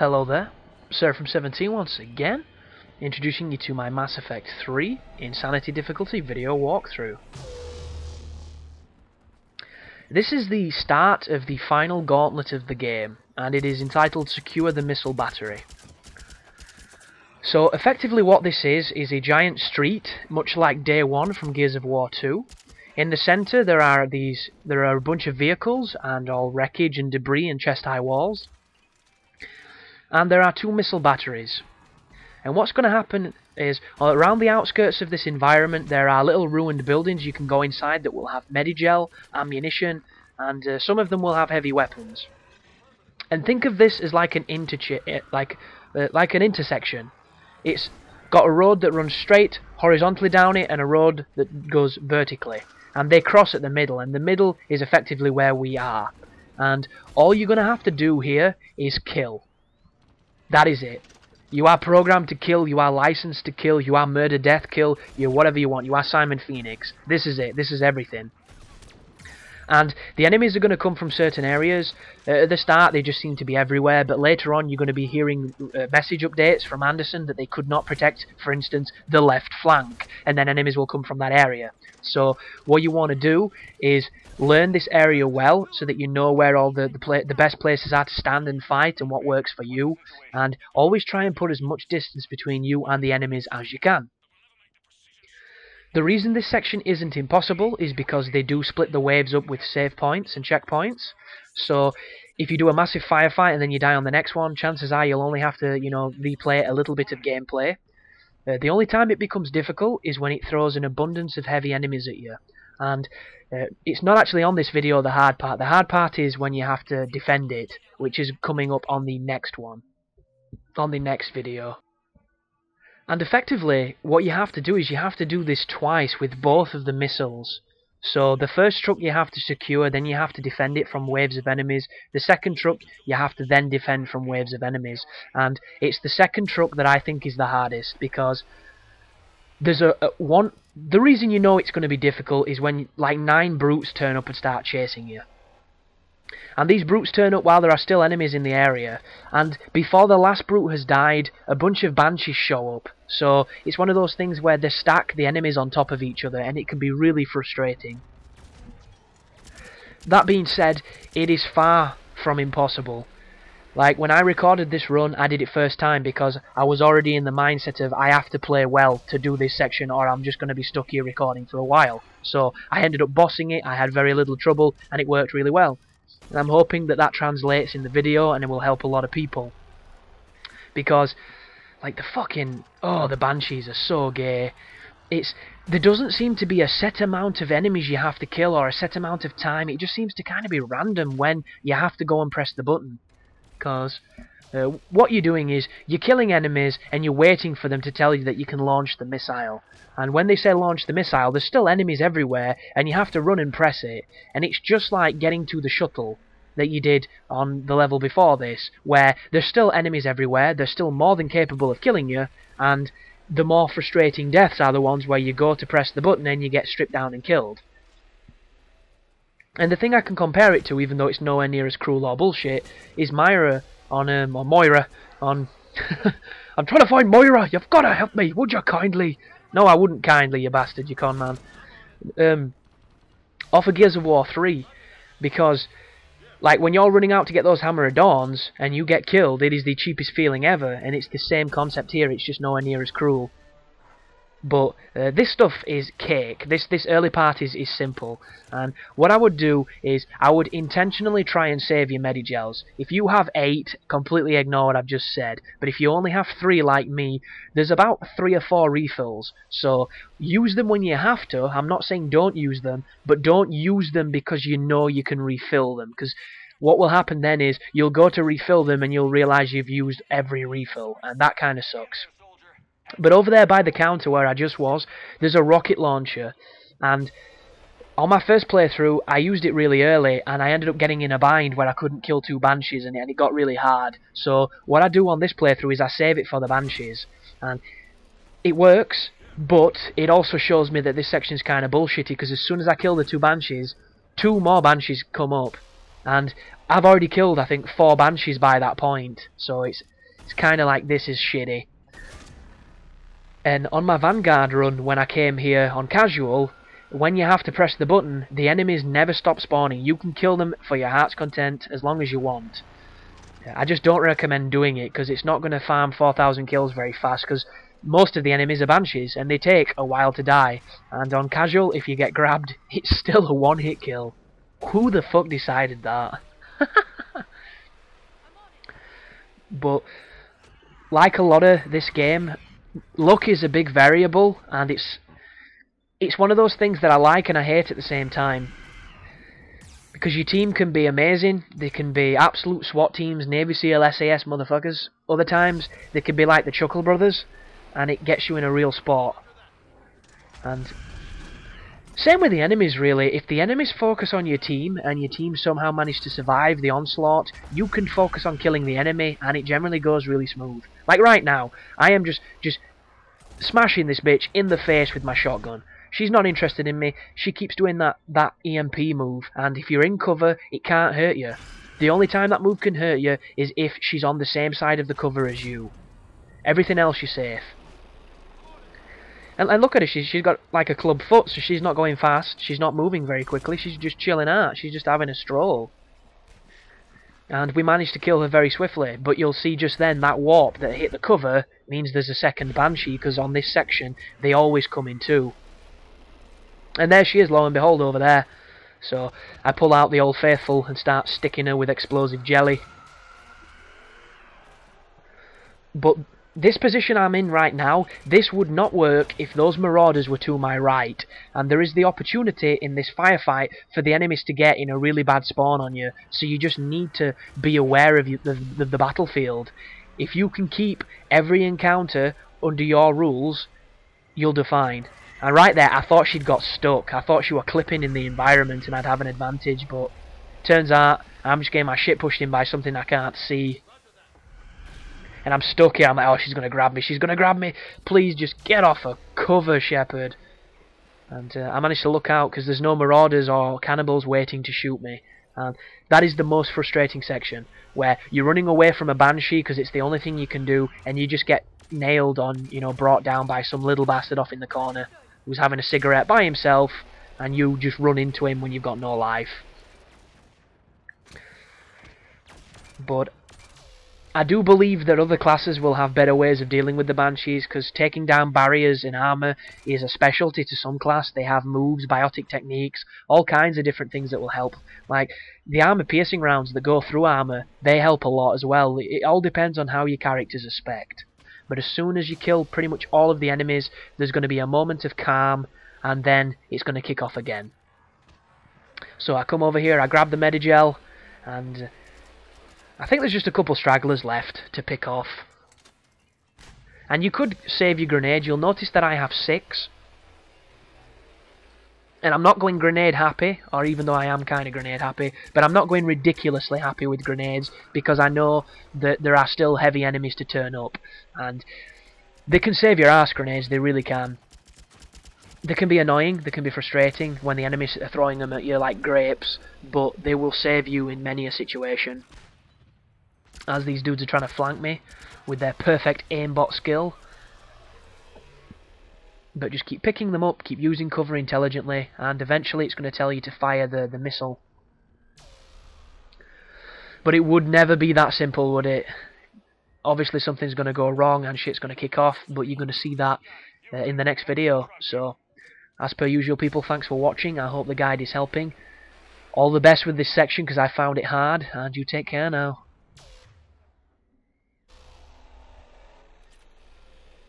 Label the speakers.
Speaker 1: Hello there, Sir from 17 once again, introducing you to my Mass Effect 3 Insanity Difficulty video walkthrough. This is the start of the final gauntlet of the game, and it is entitled Secure the Missile Battery. So effectively what this is a giant street, much like Day 1 from Gears of War 2. In the centre there are a bunch of vehicles and all wreckage and debris and chest-high walls. And there are two missile batteries. And what's going to happen is, around the outskirts of this environment there are little ruined buildings you can go inside that will have medigel, ammunition, and some of them will have heavy weapons. And think of this as like an intersection. It's got a road that runs straight horizontally down it and a road that goes vertically. And they cross at the middle, and the middle is effectively where we are. And all you're going to have to do here is kill. That is it. You are programmed to kill, you are licensed to kill, you are murder, death, kill, you're whatever you want. You are Simon Phoenix. This is it. This is everything. And the enemies are going to come from certain areas. At the start they just seem to be everywhere, but later on you're going to be hearing message updates from Anderson that they could not protect, for instance, the left flank, and then enemies will come from that area. So what you want to do is learn this area well so that you know where all the best places are to stand and fight and what works for you, and always try and put as much distance between you and the enemies as you can. The reason this section isn't impossible is because they do split the waves up with save points and checkpoints. So if you do a massive firefight and then you die on the next one, chances are you'll only have to, replay a little bit of gameplay. The only time it becomes difficult is when it throws an abundance of heavy enemies at you. And it's not actually on this video, the hard part. The hard part is when you have to defend it, which is coming up on the next one. On the next video. And effectively, what you have to do is you have to do this twice with both of the missiles. So the first truck you have to secure, then you have to defend it from waves of enemies. The second truck you have to then defend from waves of enemies. And it's the second truck that I think is the hardest, because there's the reason you know it's going to be difficult is when like 9 brutes turn up and start chasing you. And these brutes turn up while there are still enemies in the area, and before the last brute has died, a bunch of banshees show up. So it's one of those things where they stack the enemies on top of each other, and it can be really frustrating. That being said, it is far from impossible. Like, when I recorded this run, I did it first time because I was already in the mindset of I have to play well to do this section or I'm just going to be stuck here recording for a while. So I ended up bossing it, I had very little trouble, and it worked really well. And I'm hoping that that translates in the video and it will help a lot of people. Because, like, the banshees are so gay. There doesn't seem to be a set amount of enemies you have to kill or a set amount of time. It just seems to kind of be random when you have to go and press the button. Because what you're doing is you're killing enemies and you're waiting for them to tell you that you can launch the missile. And when they say launch the missile, there's still enemies everywhere and you have to run and press it. And it's just like getting to the shuttle that you did on the level before this, where there's still enemies everywhere, they're still more than capable of killing you, and the more frustrating deaths are the ones where you go to press the button and you get stripped down and killed. And the thing I can compare it to, even though it's nowhere near as cruel or bullshit, is Moira on... I'm trying to find Moira! You've got to help me! Would you kindly? No, I wouldn't kindly, you bastard, you con man. Off of Gears of War 3, because, like, when you're running out to get those Hammer of Dawns, and you get killed, it is the cheapest feeling ever, and it's the same concept here, it's just nowhere near as cruel. But this stuff is cake. This early part is simple. And what I would do is I would intentionally try and save your medigels. If you have 8, completely ignore what I've just said. But if you only have 3 like me, there's about 3 or 4 refills. So use them when you have to. I'm not saying don't use them, but don't use them because you know you can refill them. Because what will happen then is you'll go to refill them and you'll realise you've used every refill. And that kind of sucks. But over there by the counter where I just was, there's a rocket launcher, and on my first playthrough I used it really early and I ended up getting in a bind where I couldn't kill 2 banshees and it got really hard. So what I do on this playthrough is I save it for the banshees, and it works, but it also shows me that this section's kind of bullshitty because as soon as I kill the 2 banshees, 2 more banshees come up, and I've already killed, I think, 4 banshees by that point, so It's kind of like this is shitty. And on my Vanguard run, when I came here on casual, when you have to press the button, the enemies never stop spawning. You can kill them for your heart's content as long as you want. I just don't recommend doing it, because it's not going to farm 4,000 kills very fast, because most of the enemies are Banshees, and they take a while to die. And on casual, if you get grabbed, it's still a one-hit kill. Who the fuck decided that? But, like a lot of this game, luck is a big variable, and it's one of those things that I like and I hate at the same time. Because your team can be amazing, they can be absolute SWAT teams, Navy SEAL, SAS motherfuckers. Other times, they can be like the Chuckle Brothers, and it gets you in a real spot. And same with the enemies, really. If the enemies focus on your team, and your team somehow manage to survive the onslaught, you can focus on killing the enemy, and it generally goes really smooth. Like right now, I am just smashing this bitch in the face with my shotgun. She's not interested in me. She keeps doing that EMP move, and if you're in cover, it can't hurt you. The only time that move can hurt you is if she's on the same side of the cover as you. Everything else you're safe. And look at her, she's got like a club foot, so she's not going fast, she's not moving very quickly, she's just chilling out, she's just having a stroll. And we managed to kill her very swiftly, but you'll see just then that warp that hit the cover means there's a second Banshee, because on this section, they always come in two. And there she is, lo and behold, over there. So I pull out the Old Faithful and start sticking her with explosive jelly. But this position I'm in right now, this would not work if those Marauders were to my right. And there is the opportunity in this firefight for the enemies to get in a really bad spawn on you. So you just need to be aware of the battlefield. If you can keep every encounter under your rules, you'll do fine. And right there, I thought she'd got stuck. I thought she were clipping in the environment and I'd have an advantage, but turns out I'm just getting my shit pushed in by something I can't see. And I'm stuck here. I'm like, oh, she's going to grab me. She's going to grab me. Please just get off her cover, Shepherd. And I managed to look out because there's no Marauders or cannibals waiting to shoot me. And that is the most frustrating section, where you're running away from a Banshee because it's the only thing you can do, and you just get nailed on, you know, brought down by some little bastard off in the corner who's having a cigarette by himself, and you just run into him when you've got no life. But I do believe that other classes will have better ways of dealing with the Banshees, because taking down barriers in armor is a specialty to some class. They have moves, biotic techniques, all kinds of different things that will help. Like, the armor piercing rounds that go through armor, they help a lot as well. It all depends on how your characters are spec'd. But as soon as you kill pretty much all of the enemies, there's going to be a moment of calm, and then it's going to kick off again. So I come over here, I grab the Medigel, and I think there's just a couple stragglers left to pick off. And you could save your grenade. You'll notice that I have 6. And I'm not going grenade happy, or even though I am kind of grenade happy, but I'm not going ridiculously happy with grenades, because I know that there are still heavy enemies to turn up. And they can save your ass, grenades, they really can. They can be annoying, they can be frustrating when the enemies are throwing them at you like grapes, but they will save you in many a situation. As these dudes are trying to flank me with their perfect aimbot skill. But just keep picking them up, keep using cover intelligently, and eventually it's going to tell you to fire the missile. But it would never be that simple, would it? Obviously something's going to go wrong and shit's going to kick off, but you're going to see that in the next video. So, as per usual, people, thanks for watching. I hope the guide is helping. All the best with this section, because I found it hard, and you take care now.